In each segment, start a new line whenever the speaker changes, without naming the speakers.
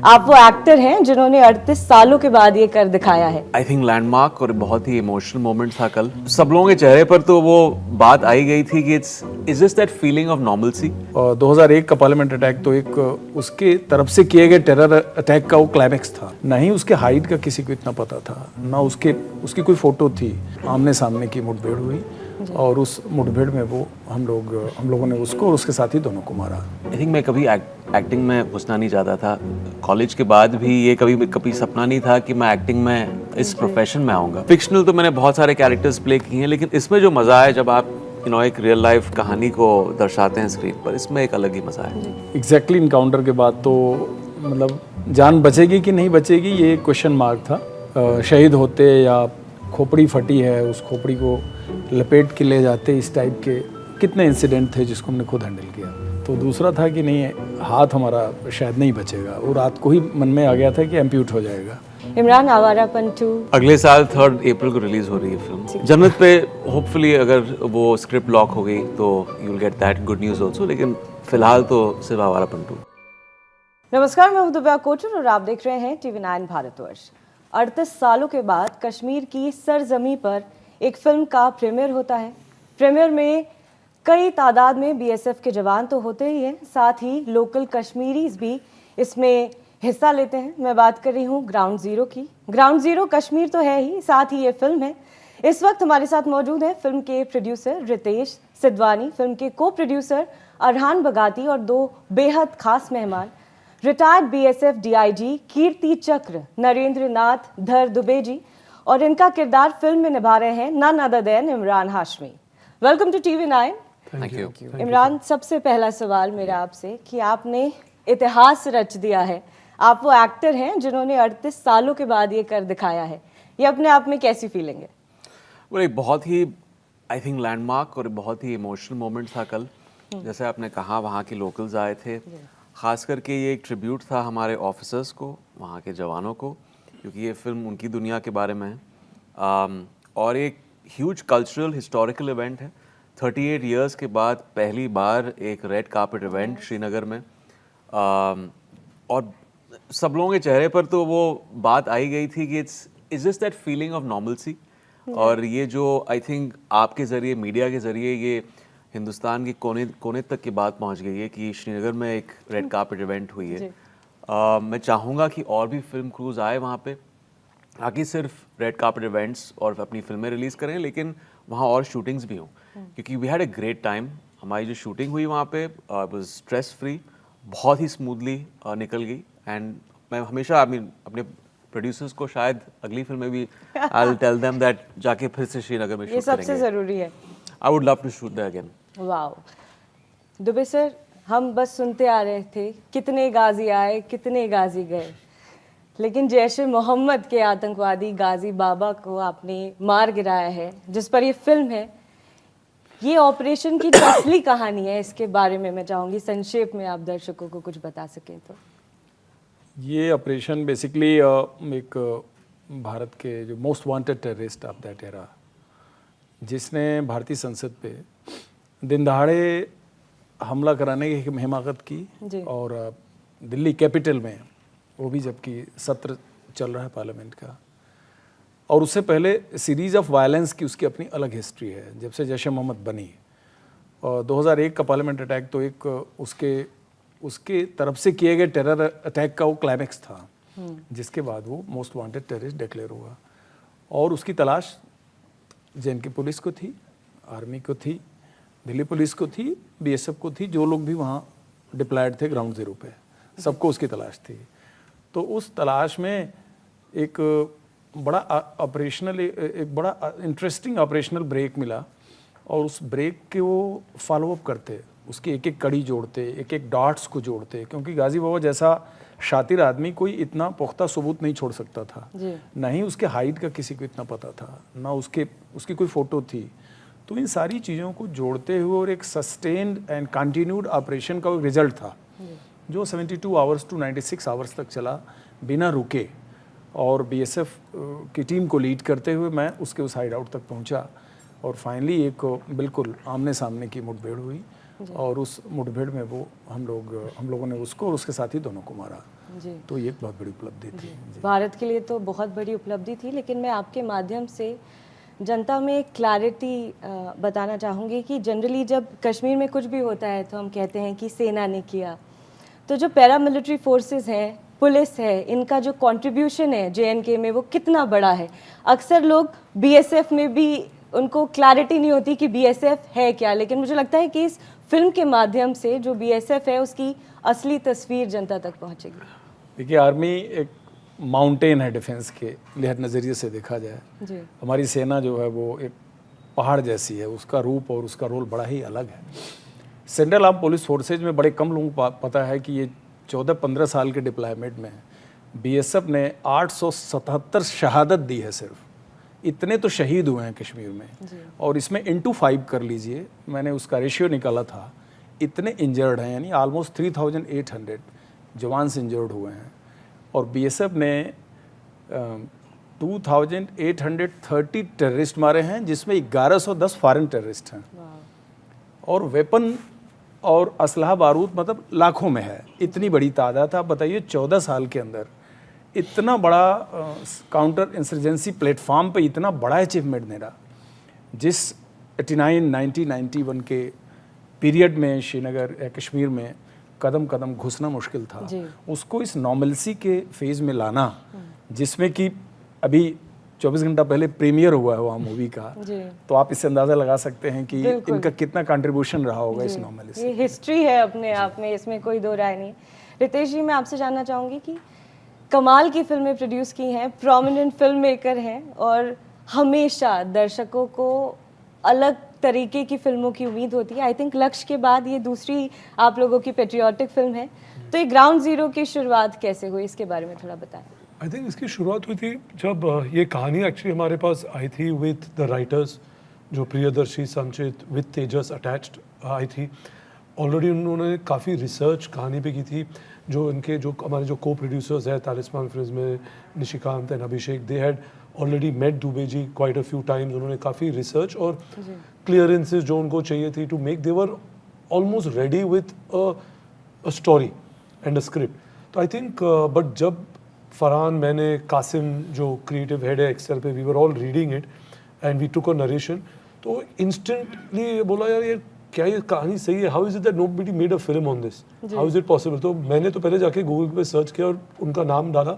आप वो एक्टर हैं जिन्होंने 38 सालों के बाद ये कर दिखाया है।
आई थिंक लैंडमार्क और बहुत ही इमोशनल मोमेंट था कल। सब लोगों के चेहरे पर तो वो बात आई गई थी कि is this that feeling of normalcy.
2001 का पार्लियामेंट अटैक तो एक उसके तरफ से किए गए टेरर अटैक का वो क्लाइमेक्स था। ना ही उसके हाइट का किसी को इतना पता था, ना उसकी कोई फोटो थी। आमने सामने की मुठभेड़ हुई और उस मुठभेड़ में वो हम लोगों ने उसको और उसके साथी दोनों को मारा।
आई थिंक मैं कभी एक्टिंग में घुसना नहीं चाहता था। कॉलेज के बाद भी ये कभी सपना नहीं था कि मैं एक्टिंग में इस प्रोफेशन में आऊँगा। फिक्शनल तो मैंने बहुत सारे कैरेक्टर्स प्ले किए हैं, लेकिन इसमें जो मज़ा है जब आप एक रियल लाइफ कहानी को दर्शाते हैं स्क्रीन पर, इसमें एक अलग ही मज़ा है।
एग्जैक्टली इनकाउंटर के बाद तो मतलब जान बचेगी कि नहीं बचेगी ये क्वेश्चन मार्क था। शहीद होते या खोपड़ी फटी है, उस खोपड़ी को लपेट के ले जाते, इस टाइप के कितने इंसिडेंट थे जिसको हमने खुद हैंडल किया। तो दूसरा था कि नहीं, हाथ हमारा शायद नहीं बचेगा, वो रात को ही मन में आ गया था कि एम्प्यूट हो जाएगा।
इमरान, आवारापन 2
अगले साल 3 अप्रैल को रिलीज हो रही है फिल्म जन्नत पे। होपफुली अगर वो स्क्रिप्ट लॉक हो गई तो you will get that good news also, लेकिन फिलहाल तो सिर्फ आवारापन 2।
नमस्कार, मैं हूं दिव्या कोचर और आप देख रहे हैं TV9 भारतवर्ष। 38 सालों के बाद कश्मीर की सरजमी पर एक फिल्म का प्रीमियर होता है। प्रीमियर में कई तादाद में BSF के जवान तो होते ही हैं, साथ ही लोकल कश्मीरीज भी इसमें हिस्सा लेते हैं। मैं बात कर रही हूँ ग्राउंड जीरो की। ग्राउंड जीरो कश्मीर तो है ही, साथ ही ये फिल्म है। इस वक्त हमारे साथ मौजूद है फिल्म के प्रोड्यूसर रितेश सिद्धवानी, फिल्म के को प्रोड्यूसर अरहान बगाती और दो बेहद खास मेहमान, रिटायर्ड BSF DIG कीर्ति चक्र नरेंद्र नाथ धर दुबे जी, और इनका किरदार फिल्म में निभा रहे हैं none other than Imran Hashmi. Welcome to TV9।
Thank you.
Imran, सबसे पहला सवाल मेरा आपसे कि आपने इतिहास रच दिया है। आप वो एक्टर हैं जिन्होंने 38 सालों के बाद ये कर दिखाया है। ये अपने आप में कैसी फीलिंग है?
वो एक बहुत ही आई थिंक लैंडमार्क और बहुत ही इमोशनल मोमेंट था कल। जैसे आपने कहा, वहाँ के लोकल्स आए थे, ख़ास करके ये एक ट्रिब्यूट था हमारे ऑफिसर्स को, वहाँ के जवानों को, क्योंकि ये फिल्म उनकी दुनिया के बारे में है। और एक ह्यूज कल्चरल हिस्टोरिकल इवेंट है। 38 इयर्स के बाद पहली बार एक रेड कार्पेट इवेंट श्रीनगर में। और सब लोगों के चेहरे पर तो वो बात आई गई थी कि is this that feeling of normalcy. और ये जो आई थिंक आपके ज़रिए, मीडिया के ज़रिए ये हिंदुस्तान के कोने कोने तक की बात पहुंच गई है कि श्रीनगर में एक रेड कार्पेट इवेंट हुई है। मैं चाहूँगा कि और भी फिल्म क्रूज आए वहाँ पे, ताकि सिर्फ रेड कार्पेट इवेंट्स और अपनी फिल्में रिलीज़ करें, लेकिन वहाँ और शूटिंग्स भी हों, क्योंकि we had a great time. हमारी जो शूटिंग हुई वहाँ पे वाज स्ट्रेस फ्री, बहुत ही स्मूथली निकल गई। एंड मैं हमेशा अपने प्रोड्यूसर्स को शायद अगली फिल्म में भी I will tell them that जाके फिर से श्रीनगर में शूट करेंगे।
ये सबसे ज़रूरी है।
I would love to shoot there again.
Wow Dubey sir, हम बस सुनते आ रहे थे कितने गाजी आए कितने गाजी गए, लेकिन जैश ए मोहम्मद के आतंकवादी गाजी बाबा को आपने मार गिराया है, जिस पर ये फिल्म है। ये ऑपरेशन की जो असली कहानी है, इसके बारे में मैं चाहूँगी संक्षेप में आप दर्शकों को कुछ बता सकें तो।
ये ऑपरेशन बेसिकली एक भारत के जो most wanted terrorist of that era, जिसने भारतीय संसद पे दिन दहाड़े हमला कराने की हिमाकत की, और दिल्ली कैपिटल में, वो भी जबकि सत्र चल रहा है पार्लियामेंट का। और उससे पहले सीरीज़ ऑफ वायलेंस की उसकी अपनी अलग हिस्ट्री है, जब से जैश ए मोहम्मद बनी। और 2001 का पार्लियामेंट अटैक तो एक उसके तरफ से किए गए टेरर अटैक का वो क्लाइमेक्स था, जिसके बाद वो मोस्ट वांटेड टेररिस्ट डिक्लेयर हुआ। और उसकी तलाश JNK पुलिस को थी, आर्मी को थी, दिल्ली पुलिस को थी, BSF को थी, जो लोग भी वहाँ डिप्लॉयड थे ग्राउंड जीरो पे, सबको उसकी तलाश थी। तो उस तलाश में एक बड़ा इंटरेस्टिंग ऑपरेशनल ब्रेक मिला, और उस ब्रेक के वो फॉलोअप करते, उसकी एक एक कड़ी जोड़ते, एक एक डॉट्स को जोड़ते, क्योंकि गाजी बाबा जैसा शातिर आदमी कोई इतना पुख्ता सबूत नहीं छोड़ सकता था। ना ही उसके हाइट का किसी को इतना पता था, ना उसकी कोई फ़ोटो थी। तो इन सारी चीज़ों को जोड़ते हुए और एक सस्टेन्ड एंड कंटिन्यूड ऑपरेशन का रिजल्ट था, जो 72 आवर्स टू 96 आवर्स तक चला बिना रुके। और BSF की टीम को लीड करते हुए मैं उसके उस हाइड आउट तक पहुंचा, और फाइनली एक बिल्कुल आमने सामने की मुठभेड़ हुई, और उस मुठभेड़ में वो हम लोगों ने उसको और उसके साथी दोनों को मारा।
जी।
तो ये एक बहुत बड़ी उपलब्धि थी।
भारत के लिए तो बहुत बड़ी उपलब्धि थी, लेकिन मैं आपके माध्यम से जनता में एक क्लैरिटी बताना चाहूँगी कि जनरली जब कश्मीर में कुछ भी होता है तो हम कहते हैं कि सेना ने किया, तो जो पैरामिलिट्री फोर्सेस हैं, पुलिस है, इनका जो कंट्रीब्यूशन है जेएनके में वो कितना बड़ा है। अक्सर लोग बीएसएफ में भी उनको क्लैरिटी नहीं होती कि बीएसएफ है क्या, लेकिन मुझे लगता है कि इस फिल्म के माध्यम से जो बीएसएफ है उसकी असली तस्वीर जनता तक पहुंचेगी।
देखिए, आर्मी एक माउंटेन है डिफेंस के नज़रिए से देखा जाए।
जी।
हमारी सेना जो है वो एक पहाड़ जैसी है, उसका रूप और उसका रोल बड़ा ही अलग है। सेंट्रल आर्म पुलिस फोर्सेज में बड़े कम लोगों को पता है कि ये 14-15 साल के डिप्लॉयमेंट में बीएसएफ ने 877 शहादत दी है। सिर्फ इतने तो शहीद हुए हैं कश्मीर में, और इसमें इंटू 5 कर लीजिए, मैंने उसका रेशियो निकाला था, इतने इंजर्ड हैं, यानी ऑलमोस्ट 3800 जवान्स इंजर्ड हुए हैं। और बीएसएफ ने 2830 टेररिस्ट मारे हैं, जिसमें 1110 फॉरेन टेररिस्ट हैं। और वेपन और असलहा बारूद मतलब लाखों में है, इतनी बड़ी तादाद। आप बताइए 14 साल के अंदर इतना बड़ा काउंटर इंसर्जेंसी प्लेटफॉर्म पे इतना बड़ा अचीवमेंट मेरा, जिस 1991 के पीरियड में श्रीनगर या कश्मीर में कदम कदम घुसना मुश्किल था, उसको इस नॉर्मलसी के फेज़ में लाना, जिसमें कि अभी 24 घंटा पहले प्रीमियर हुआ है वहाँ मूवी का, तो आप इससे अंदाज़ा लगा सकते हैं कि इनका कितना कंट्रीब्यूशन रहा होगा इस नॉर्मलसी।
ये हिस्ट्री है अपने आप में, इसमें कोई दो राय नहीं। रितेश जी, मैं आपसे जानना चाहूँगी कि कमाल की फिल्में प्रोड्यूस की हैं, प्रोमिनेंट फिल्म मेकर हैं, और हमेशा दर्शकों को अलग तरीके की फिल्मों की उम्मीद होती है। आई थिंक लक्ष्य के बाद ये दूसरी आप लोगों की पेट्रियाटिक फिल्म है, तो ये ग्राउंड जीरो की शुरुआत कैसे हुई, इसके बारे में थोड़ा बताएं।
आई थिंक इसकी शुरुआत हुई थी जब ये कहानी एक्चुअली हमारे पास आई थी विद द राइटर्स, जो प्रियदर्शी, संचित, विद तेजस अटैच्ड आई थी। ऑलरेडी उन्होंने काफ़ी रिसर्च कहानी पे की थी। जो हमारे जो को प्रोड्यूसर्स हैं तालिस्मान फिल्म्स में, Nishikant and Abhishek, they had already met Dubey ji quite a few times. उन्होंने काफ़ी रिसर्च और क्लियरेंसेस जो उनको चाहिए थी to make, they were almost ready with a story and a script. तो आई थिंक बट जब फरहान, मैंने, कासिम जो क्रिएटिव हेड है एक्सेल पे, we were all reading it and we took a narration, तो इंस्टेंटली बोला यार ये क्या ये कहानी सही है, how is it that nobody made a film on this, how is it possible. तो मैंने तो पहले जाके गूगल पे सर्च किया और उनका नाम डाला,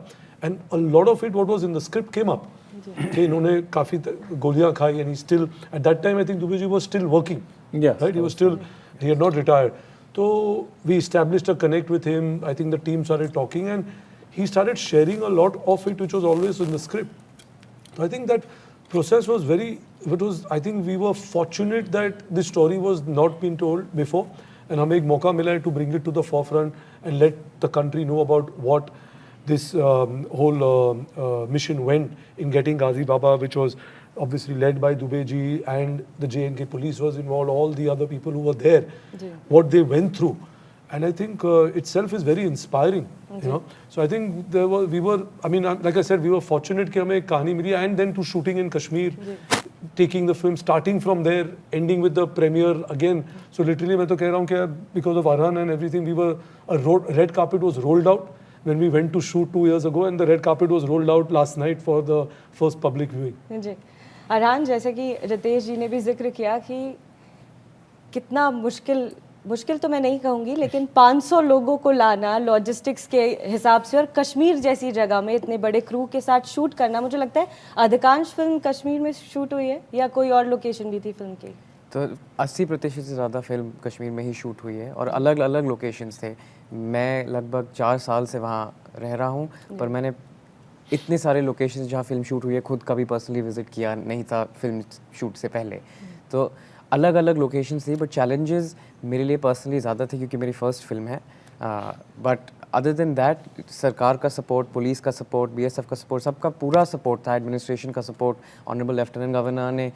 and a lot of it what was in the script came up कि इन्होंने काफ़ी गोलियां खाई, and still at that time I think Dubey ji was still working, right, he was still, he had not retired. तो we established a connect with him, I think the team started talking and he started sharing a lot of it which was always in the script. So I think that process was I think we were fortunate that this story was not been told before, and हमें एक मौका मिला है to bring it to the forefront and let the country know about what this whole mission went in getting Ghazi Baba, which was obviously led by Dubey ji, and the JNK police was involved, all the other people who were there, what they went through. And I think itself is very inspiring, you know. So I think we were, I mean, like I said, we were fortunate कि हमें एक कहानी मिली, and then to shooting in Kashmir, taking the film, starting from there, ending with the premiere again. So literally मैं तो कह रहा हूँ कि because of Arhan and everything, red carpet was rolled out when we went to shoot 2 years ago, and the red carpet was rolled out last night for the first public viewing.
जी, अरहान, जैसे कि रितेश जी ने भी जिक्र किया कि कितना मुश्किल तो मैं नहीं कहूँगी, लेकिन 500 लोगों को लाना लॉजिस्टिक्स के हिसाब से, और कश्मीर जैसी जगह में इतने बड़े क्रू के साथ शूट करना, मुझे लगता है अधिकांश फिल्म कश्मीर में शूट हुई है, या कोई और लोकेशन भी थी फिल्म की?
तो 80% से ज़्यादा फिल्म कश्मीर में ही शूट हुई है, और अलग अलग लोकेशंस थे। मैं लगभग 4 साल से वहाँ रह रहा हूँ, पर मैंने इतने सारे लोकेशंस जहाँ फिल्म शूट हुई है खुद कभी पर्सनली विज़िट किया नहीं था फिल्म शूट से पहले। तो अलग अलग लोकेशंस थी, बट चैलेंजेस मेरे लिए पर्सनली ज़्यादा थे क्योंकि मेरी फर्स्ट फिल्म है। बट अदर देन दैट, सरकार का सपोर्ट, पुलिस का सपोर्ट, बीएसएफ का सपोर्ट, सबका पूरा सपोर्ट था, एडमिनिस्ट्रेशन का सपोर्ट। ऑनरेबल लेफ्टिनेंट गवर्नर ने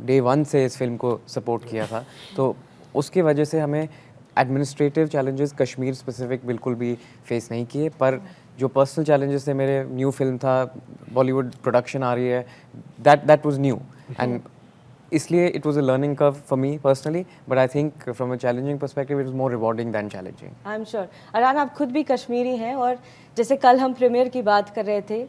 डे 1 से इस फिल्म को सपोर्ट किया था, तो उसकी वजह से हमें एडमिनिस्ट्रेटिव चैलेंजेस कश्मीर स्पेसिफिक बिल्कुल भी फेस नहीं किए। पर जो पर्सनल चैलेंजेस थे, मेरे न्यू फिल्म था, बॉलीवुड प्रोडक्शन आ रही है, दैट वाज न्यू, एंड इसलिए it was a learning curve for me personally, but I think from a challenging perspective it was more rewarding than challenging.
I am sure. Aran, आप खुद भी कश्मीरी हैं और जैसे कल हम प्रीमियर की बात कर रहे थे,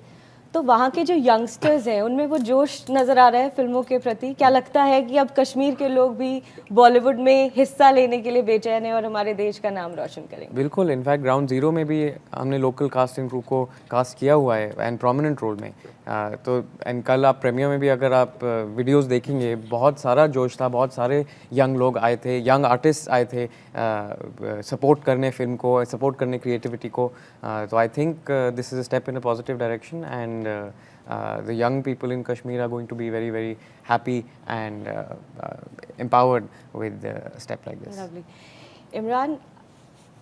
तो वहाँ के जो यंगस्टर्स हैं उनमें वो जोश नज़र आ रहा है फिल्मों के प्रति। क्या लगता है कि अब कश्मीर के लोग भी बॉलीवुड में हिस्सा लेने के लिए बेचैन हैं और हमारे देश का नाम रोशन करेंगे?
बिल्कुल, इनफैक्ट ग्राउंड ज़ीरो में भी हमने लोकल कास्टिंग क्रू को कास्ट किया हुआ है एंड प्रोमिनेंट रोल में। तो एंड कल आप प्रीमियर में भी अगर आप वीडियोस देखेंगे, बहुत सारा जोश था, बहुत सारे यंग लोग आए थे, यंग आर्टिस्ट आए थे सपोर्ट करने फिल्म को, सपोर्ट करने क्रिएटिविटी को। तो I think this is a step in a positive direction and the young people in Kashmir are going to be very, very happy and empowered with a step like this.
Lovely. Imran,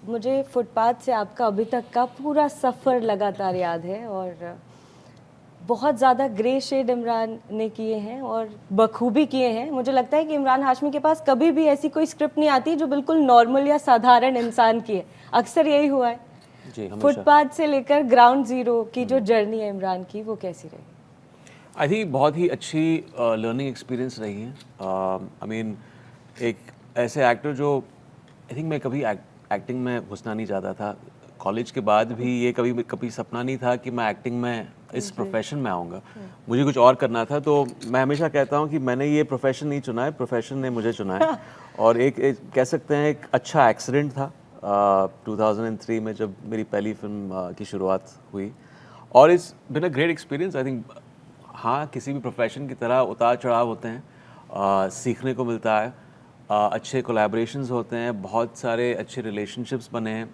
मुझे footpath से आपका अभी तक का पूरा सफ़र लगातार याद है और बहुत ज़्यादा ग्रे शेड इमरान ने किए हैं और बखूबी किए हैं। मुझे लगता है कि इमरान हाशमी के पास कभी भी ऐसी कोई स्क्रिप्ट नहीं आती जो बिल्कुल नॉर्मल या साधारण इंसान की है। अक्सर यही हुआ है।
जी, हमेशा।
फुटपाथ से लेकर ग्राउंड ज़ीरो की जो जर्नी है इमरान की, वो कैसी रही?
आई थिंक बहुत ही अच्छी लर्निंग एक्सपीरियंस रही है। आई मीन एक ऐसे एक्टर जो आई थिंक मैं कभी एक्टिंग में घुसना नहीं चाहता था। कॉलेज के बाद भी ये कभी सपना नहीं था कि मैं एक्टिंग में इस प्रोफेशन में आऊँगा। मुझे कुछ और करना था। तो मैं हमेशा कहता हूँ कि मैंने ये प्रोफेशन नहीं चुना है, प्रोफेशन ने मुझे चुना है। और एक कह सकते हैं एक अच्छा एक्सीडेंट था 2003 में जब मेरी पहली फिल्म की शुरुआत हुई। और it's been a great experience. I think हाँ, किसी भी प्रोफेशन की तरह उतार चढ़ाव होते हैं, सीखने को मिलता है, अच्छे कोलैबोरेशंस होते हैं, बहुत सारे अच्छे रिलेशनशिप्स बने हैं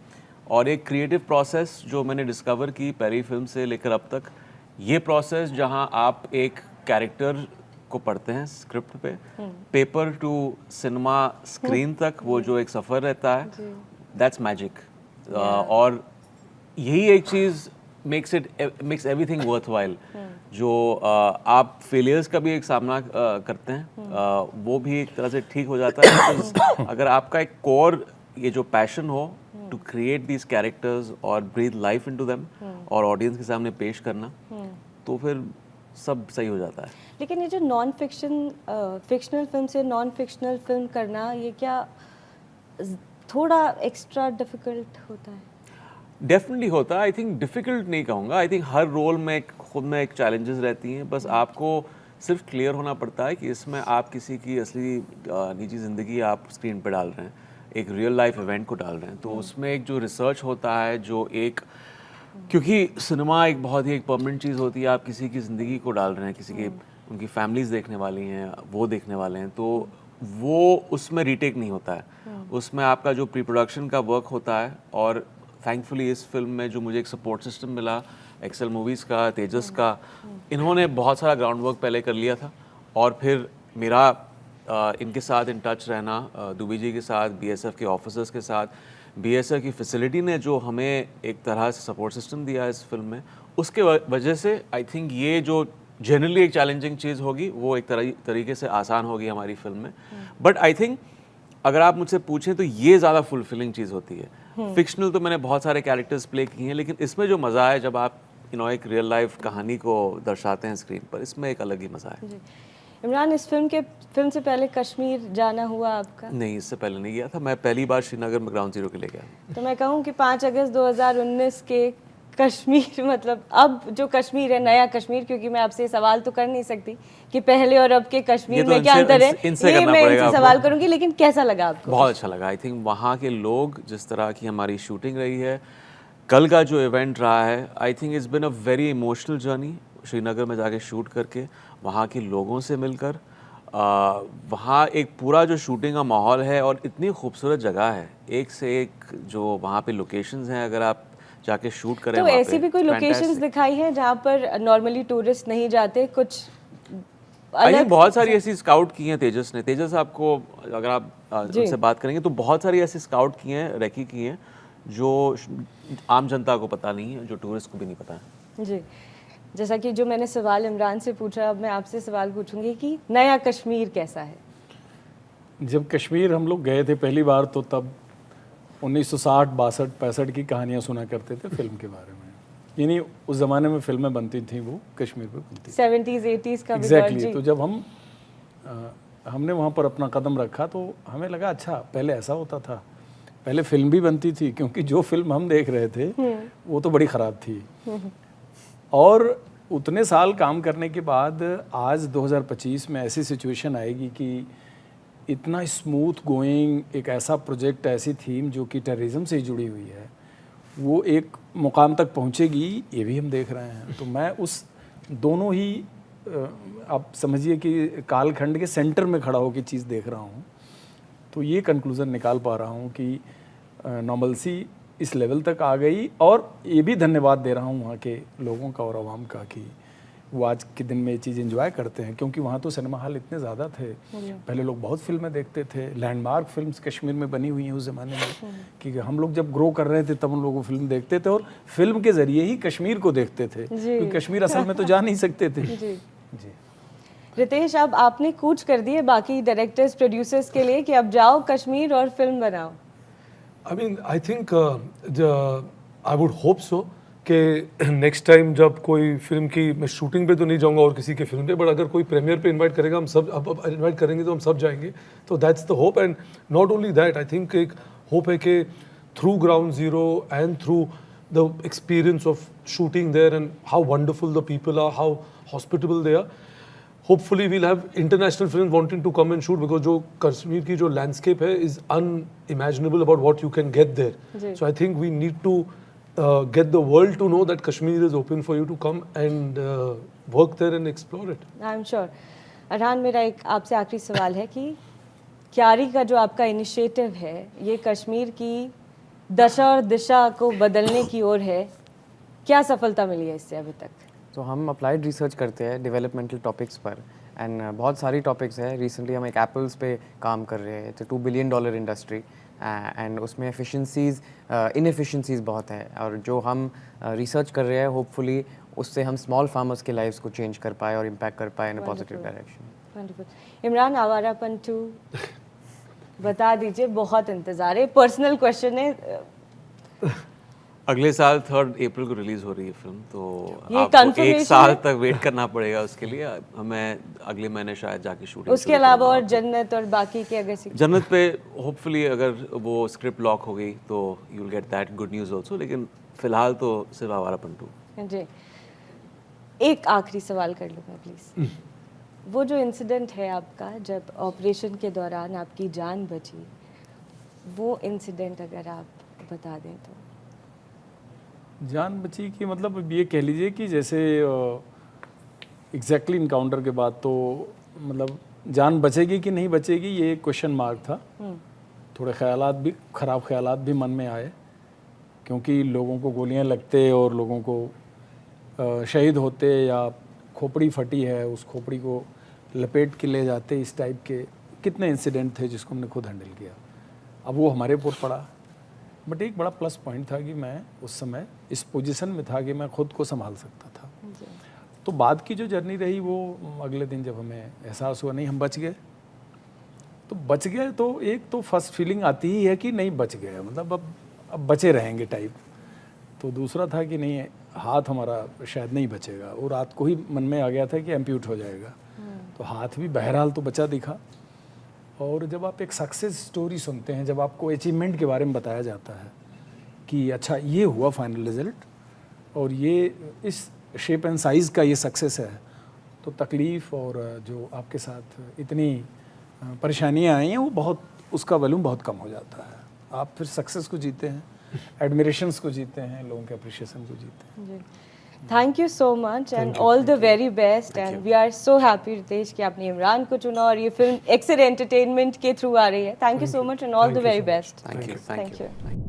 और एक क्रिएटिव प्रोसेस जो मैंने डिस्कवर की पहली फिल्म से लेकर अब तक, ये प्रोसेस जहाँ आप एक कैरेक्टर को पढ़ते हैं स्क्रिप्ट पे, पेपर टू सिनेमा स्क्रीन तक वो जो एक सफ़र रहता है, दैट्स मैजिक। और यही एक चीज़ मेक्स मेक्स एवरीथिंग वर्थवाइल। जो आप फेलियर्स का भी एक सामना करते हैं, वो भी एक तरह से ठीक हो जाता है। because अगर आपका एक कोर ये जो पैशन हो टू क्रिएट दीज कैरेक्टर्स और ब्रीथ लाइफ इनटू देम और ऑडियंस के सामने पेश करना, तो फिर सब सही हो जाता है।
लेकिन ये जो नॉन फिक्शनल फिल्म से नॉन फिक्शनल फिल्म करना, ये क्या थोड़ा एक्स्ट्रा डिफिकल्ट होता है?
डेफिनेटली होता है। आई थिंक डिफ़िकल्ट नहीं कहूँगा। आई थिंक हर रोल में खुद में एक चैलेंजेस रहती हैं। बस आपको सिर्फ क्लियर होना पड़ता है कि इसमें आप किसी की असली निजी ज़िंदगी आप स्क्रीन पर डाल रहे हैं, एक रियल लाइफ इवेंट को डाल रहे हैं। तो उसमें एक जो रिसर्च होता है, जो एक, क्योंकि सिनेमा एक बहुत ही एक परमानेंट चीज़ होती है, आप किसी की ज़िंदगी को डाल रहे हैं, किसी की उनकी फैमिलीज़ देखने वाली हैं, वो देखने वाले हैं, तो वो उसमें रीटेक नहीं होता है। उसमें आपका जो प्री प्रोडक्शन का वर्क होता है। और थैंकफुली इस फिल्म में जो मुझे एक सपोर्ट सिस्टम मिला, एक्सेल मूवीज़ का, तेजस का, इन्होंने बहुत सारा ग्राउंड वर्क पहले कर लिया था। और फिर मेरा इनके साथ इन टच रहना, दुबे जी के साथ, बीएसएफ के ऑफिसर्स के साथ, बीएसएफ की फैसिलिटी ने जो हमें एक तरह से सपोर्ट सिस्टम दिया है इस फिल्म में, उसके वजह से आई थिंक ये जो जनरली एक चैलेंजिंग चीज़ होगी वो एक तरीके से आसान होगी हमारी फिल्म में। बट आई थिंक अगर आप मुझसे पूछें तो ये ज़्यादा फुलफिलिंग चीज़ होती है। फिक्शनल तो मैंने बहुत सारे कैरेक्टर्स प्ले किए हैं, लेकिन इसमें जो मज़ा है जब आप एक रियल लाइफ कहानी को दर्शाते हैं स्क्रीन पर, इसमें एक अलग ही मज़ा है।
इमरान, इस फिल्म से पहले कश्मीर जाना हुआ आपका?
नहीं, इससे पहले नहीं गया था। मैं पहली बार श्रीनगर में ग्राउंड ज़ीरो के लिए गया।
तो मैं कहूँ कि 5 अगस्त 2019 के कश्मीर, मतलब अब जो कश्मीर है, नया कश्मीर, क्योंकि मैं आपसे सवाल तो कर नहीं सकती कि पहले और अब के कश्मीर में क्या अंतर है, ये मैं इनसे सवाल करूंगी। लेकिन कैसा लगा आपको?
बहुत अच्छा लगा। आई थिंक वहाँ के लोग, जिस तरह की हमारी शूटिंग रही है, कल का जो इवेंट रहा है, I think it's been a very emotional journey. Srinagar में जाके शूट करके, वहाँ के लोगों से मिलकर, वहाँ एक पूरा जो शूटिंग का माहौल है और इतनी खूबसूरत जगह है, एक से एक जो वहाँ पे लोकेशंस हैं, अगर आप जाके शूट करें
तो ऐसी भी कोई लोकेशंस दिखाई हैं जहाँ पर नॉर्मली टूरिस्ट नहीं जाते? कुछ
अलग बहुत सारी ऐसी स्काउट की हैं तेजस ने। तेजस आपको, अगर आप उनसे बात करेंगे तो बहुत सारी ऐसी स्काउट की हैं, रेकी की हैं, जो आम जनता को पता नहीं है, जो टूरिस्ट को भी नहीं पता है।
जी, जैसा कि जो मैंने सवाल इमरान से पूछा, अब मैं आपसे सवाल पूछूंगी कि नया कश्मीर कैसा है?
जब कश्मीर हम लोग गए थे पहली बार, तो तब 1960, 62, 65 की कहानियाँ सुना करते थे फिल्म के बारे में। यानी उस ज़माने में फिल्में बनती थी, वो कश्मीर पे बनती थी,
70s 80s का
एग्जैक्टली। तो जब हम हमने वहाँ पर अपना कदम रखा तो हमें लगा अच्छा पहले ऐसा होता था, पहले फिल्म भी बनती थी, क्योंकि जो फिल्म हम देख रहे थे वो तो बड़ी ख़राब थी। और उतने साल काम करने के बाद आज 2025 में ऐसी सिचुएशन आएगी कि इतना स्मूथ गोइंग एक ऐसा प्रोजेक्ट, ऐसी थीम जो कि टेररिज्म से जुड़ी हुई है, वो एक मुकाम तक पहुंचेगी, ये भी हम देख रहे हैं। तो मैं उस दोनों ही आप समझिए कि कालखंड के सेंटर में खड़ा होकर चीज़ देख रहा हूँ। तो ये कंक्लूज़न निकाल पा रहा हूँ कि नॉर्मलसी इस लेवल तक आ गई। और ये भी धन्यवाद दे रहा हूँ वहाँ के लोगों का और आवाम का कि वो आज के दिन में ये चीज़ एंजॉय करते हैं, क्योंकि वहाँ तो सिनेमा हॉल इतने ज़्यादा थे। पहले लोग बहुत फिल्में देखते थे, लैंडमार्क फिल्म्स कश्मीर में बनी हुई हैं उस ज़माने में, कि हम लोग जब ग्रो कर रहे थे तब उन लोगों को फिल्म देखते थे और फिल्म के ज़रिए ही कश्मीर को देखते थे, क्योंकि कश्मीर असल में तो जा नहीं सकते थे। जी।
रितेश, अब आपने कूच कर दिए बाकी डायरेक्टर्स प्रोड्यूसर्स के लिए कि अब जाओ कश्मीर और फिल्म बनाओ।
I mean, I think I would hope so कि नेक्स्ट टाइम जब कोई फिल्म की, मैं शूटिंग पे तो नहीं जाऊंगा और किसी के फिल्म पे, बट अगर कोई प्रीमियर पे इनवाइट करेगा, हम सब अब इनवाइट करेंगे तो हम सब जाएंगे। तो that's the hope. And not only that, I think एक होप है कि through ground zero and through the experience of shooting there and how wonderful the people are, how hospitable they are, hopefully we'll have international films wanting to come and shoot, because जो कश्मीर की जो landscape है is unimaginable about what you can get there. So I think we need to get the world to know that Kashmir is open for you to come and work there and explore it.
I'm sure. Arhan, मेरा एक आपसे आखिरी सवाल है कि क्यारी का जो आपका इनिशिएटिव है, ये कश्मीर की दशा और दिशा को बदलने की ओर है, क्या सफलता मिली है इससे अभी तक?
तो हम अप्लाइड रिसर्च करते हैं डेवलपमेंटल टॉपिक्स पर, एंड बहुत सारी टॉपिक्स है। रिसेंटली हम एक एप्पल्स पे काम कर रहे हैं, तो $2 बिलियन इंडस्ट्री, एंड उसमें एफिशिएंसीज इनएफिशिएंसीज बहुत है, और जो हम रिसर्च कर रहे हैं होपफुली उससे हम स्मॉल फार्मर्स के लाइफ्स को चेंज कर पाए और इम्पैक्ट कर पाए in a positive direction.
Wonderful. Imran, Awarapan 2 बता दीजिए, बहुत इंतजार है, पर्सनल क्वेश्चन है।
अगले साल 3 अप्रैल को रिलीज हो रही है फिल्म, तो
ये
आपको 1
confirmation
साल
है?
तक वेट करना पड़ेगा उसके लिए। मैं अगले महीने शायद जाके शूटिंग
उसके अलावा और जन्नत और बाकी के अगर
जन्नत पे होपफुली अगर वो स्क्रिप्ट लॉक हो गई तो you will get that good news also, लेकिन फिलहाल तो सिर्फ आवारापन 2।
जी। एक आखिरी सवाल कर लूँ मैं प्लीज़। वो जो इंसिडेंट है आपका, जब ऑपरेशन के दौरान आपकी जान बची, वो इंसिडेंट अगर आप बता दें तो।
जान बची कि मतलब ये कह लीजिए कि जैसे एग्जैक्टली इनकाउंटर के बाद तो मतलब जान बचेगी कि नहीं बचेगी ये एक क्वेश्चन मार्क था। थोड़े ख्यालात भी, ख़राब ख्यालात भी मन में आए, क्योंकि लोगों को गोलियां लगते और लोगों को शहीद होते, या खोपड़ी फटी है उस खोपड़ी को लपेट के ले जाते, इस टाइप के कितने इंसिडेंट थे जिसको हमने खुद हैंडल किया। अब वो हमारे ऊपर पड़ा, बट एक बड़ा प्लस पॉइंट था कि मैं उस समय इस पोजीशन में था कि मैं खुद को संभाल सकता था। तो बाद की जो जर्नी रही वो अगले दिन जब हमें एहसास हुआ नहीं हम बच गए, तो बच गए तो एक तो फर्स्ट फीलिंग आती ही है कि नहीं बच गए, मतलब अब बचे रहेंगे टाइप। तो दूसरा था कि नहीं, हाथ हमारा शायद नहीं बचेगा, और रात को ही मन में आ गया था कि एम्प्यूट हो जाएगा। तो हाथ भी बहरहाल तो बचा दिखा। और जब आप एक सक्सेस स्टोरी सुनते हैं, जब आपको अचीवमेंट के बारे में बताया जाता है कि अच्छा ये हुआ फाइनल रिजल्ट और ये इस शेप एंड साइज़ का ये सक्सेस है, तो तकलीफ़ और जो आपके साथ इतनी परेशानियां आई हैं वो बहुत, उसका वैल्यूम बहुत कम हो जाता है। आप फिर सक्सेस को जीते हैं, एडमिरेशंस को जीते हैं, लोगों के अप्रिशिएशन को जीते हैं।
Thank you so much and all the very best, and we are so happy Ritesh कि आपने इमरान को चुना और ये फिल्म एक्सेल एंटरटेनमेंट के थ्रू आ रही है। Thank you so much and all the very best.
Thank you.